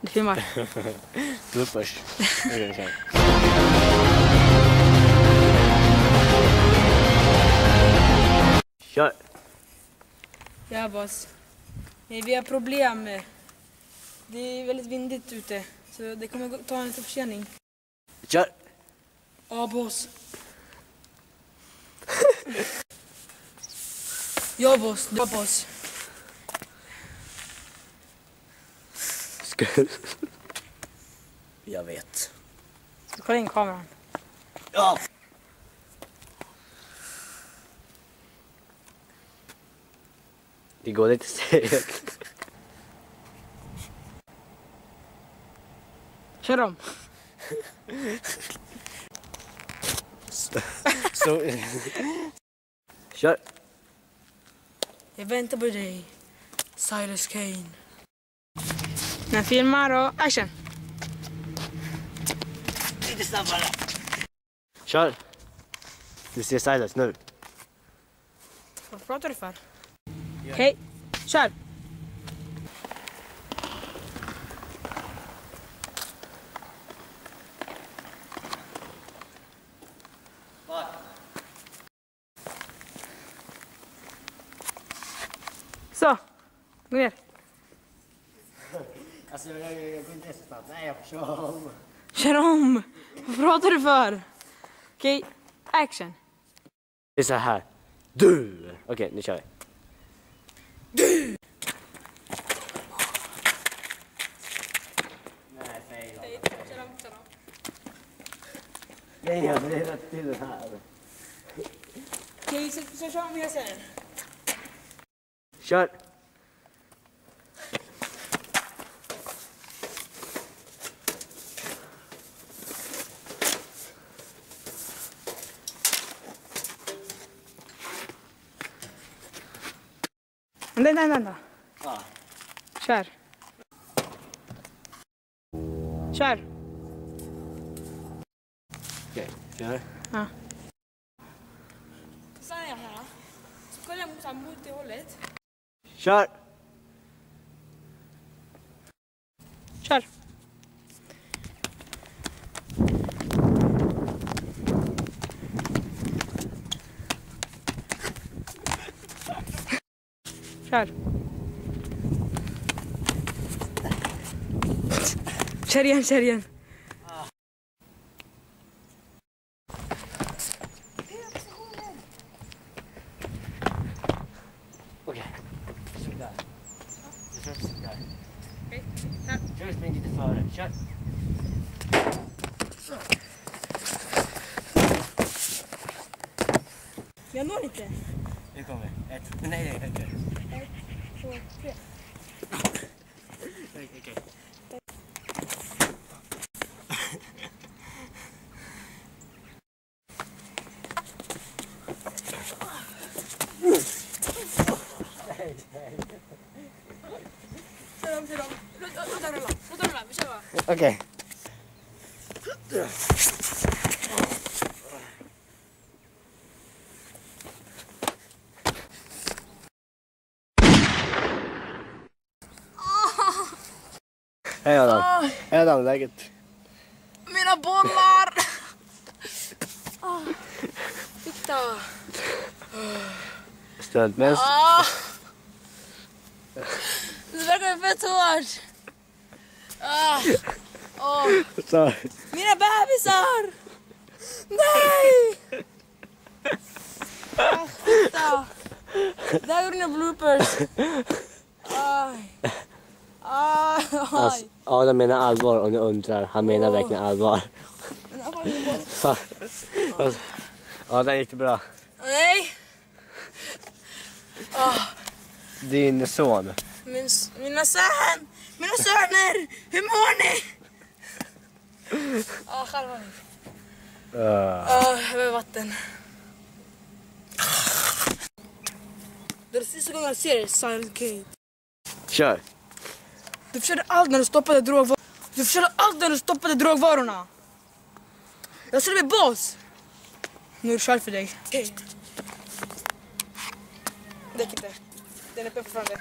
Du filmar. Bloopers. Kör. Ja, boss. Nej, vi har problem. Det är väldigt vindigt ute, så det kommer ta en liten försening. Kör. Ja, boss. Ja, boss. Ja, boss. Jag vet. Ska kolla in kameran. Ja. Det går lite segt. Kör om. Så. Kör. Jag väntar på dig, Silas Kane. Men filmar och action. Lite snabbare. Kör. Du ser Silas nu. Vad pratar du för? Okej, kör. Så, gå ner. Alltså jag går inte så snabbt. Nej, jag kör om. Kör om. Vad pratar du för? Okej, action. Det är så här. Du. Okej, nu kör vi. Du. Nej, fel. Kör om. Nej, jag vill rätt till den här. Okej, så kör om jag sen. Kör. Vänta. Ja. Kör. Kör. Okej, kör. Ja. Så stannar jag här. Så kollar jag mot det hållet. Kör. Kör. Kör. Kör igen. Okej. Så där. Du kör så där. Okej. Kör, spring lite före. Kör. Jag når inte. Nu kommer. Nej. 1, 2, 3. Okej. Kör om. Låt den rulla. Vi kör va? Okej. Hej Adam, läget? Mina bollar! Titta! Stödmest. Det verkar fett hårt! Så. Mina bebisar! Nej! Titta! Där gjorde ni bloopers. Alltså, Adam menar allvar om ni undrar. Han menar verkligen allvar. Ja, den gick det bra. Nej! Din son. Mina söner! Hur mår ni? Själva ni. Jag behöver vatten. Det är sista gången jag ser Silent Kane. Kör. Du förstörde allt när du stoppade drogvarorna. Jag skulle bli boss. Nu är det kört för dig. Okej. Det är inte. Den är uppe fortfarande.